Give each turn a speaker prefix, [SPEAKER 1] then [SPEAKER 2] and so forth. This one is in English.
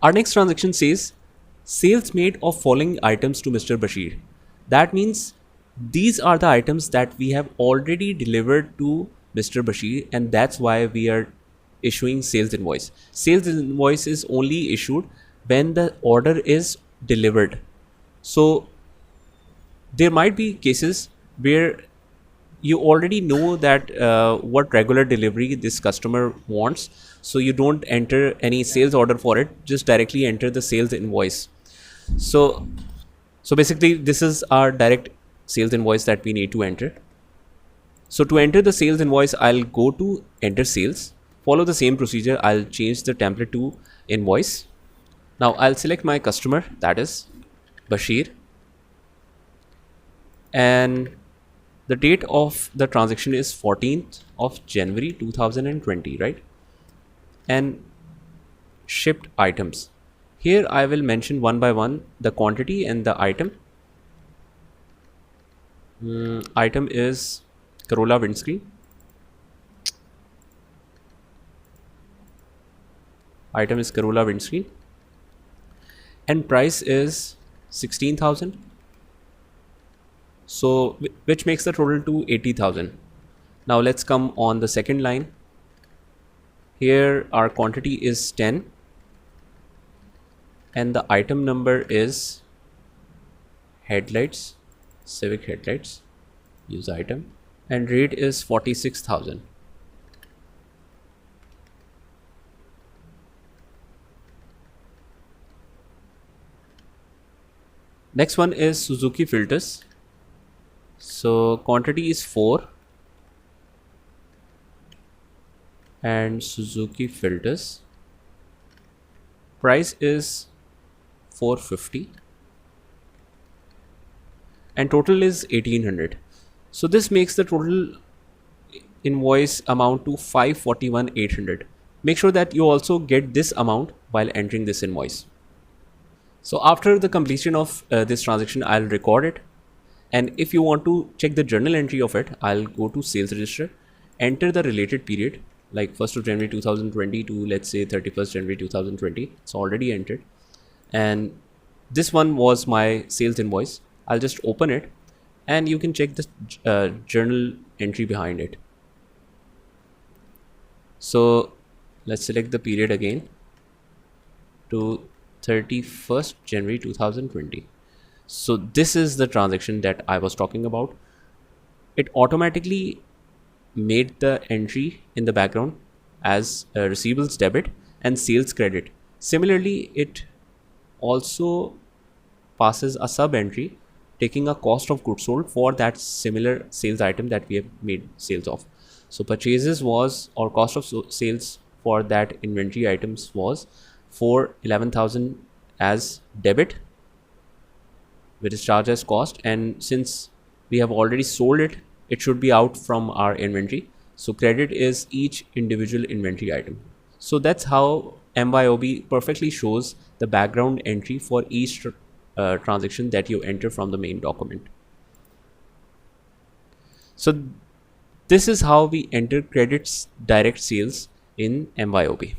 [SPEAKER 1] Our next transaction says sales made of following items to Mr. Bashir. That means these are the items that we have already delivered to Mr. Bashir, and that's why we are issuing sales invoice. Sales invoice is only issued when the order is delivered. So there might be cases where you already know that what regular delivery this customer wants, so you don't enter any sales order for it, just directly enter the sales invoice. So so basically this is our direct sales invoice that we need to enter. So to enter the sales invoice, I'll go to enter sales, follow the same procedure. I'll change the template to invoice. Now I'll select my customer, that is Bashir, and the date of the transaction is 14th of January 2020, right? And shipped items. Here I will mention one by one the quantity and the item. Item is Corolla windscreen. Item is Corolla windscreen. And price is 16,000. So which makes the total to 80,000. Now let's come on the second line. Here our quantity is 10 and the item number is headlights, Civic headlights, use item, and rate is 46,000. Next one is Suzuki filters. So quantity is 4 and Suzuki filters, price is 450 and total is 1800. So this makes the total invoice amount to 541,800. Make sure that you also get this amount while entering this invoice. So after the completion of this transaction, I'll record it. And if you want to check the journal entry of it, I'll go to sales register, enter the related period, like 1st of January 2020 to let's say 31st January 2020. It's already entered. And this one was my sales invoice. I'll just open it and you can check the journal entry behind it. So let's select the period again to 31st January 2020. So this is the transaction that I was talking about. It automatically made the entry in the background as a receivables debit and sales credit. Similarly, it also passes a sub entry taking a cost of goods sold for that similar sales item that we have made sales of. So purchases was, or cost of sales for that inventory items was for 11,000 as debit, which is charged as cost, and since we have already sold it, it should be out from our inventory. So credit is each individual inventory item. So that's how MYOB perfectly shows the background entry for each transaction that you enter from the main document. So this is how we enter credits direct sales in MYOB.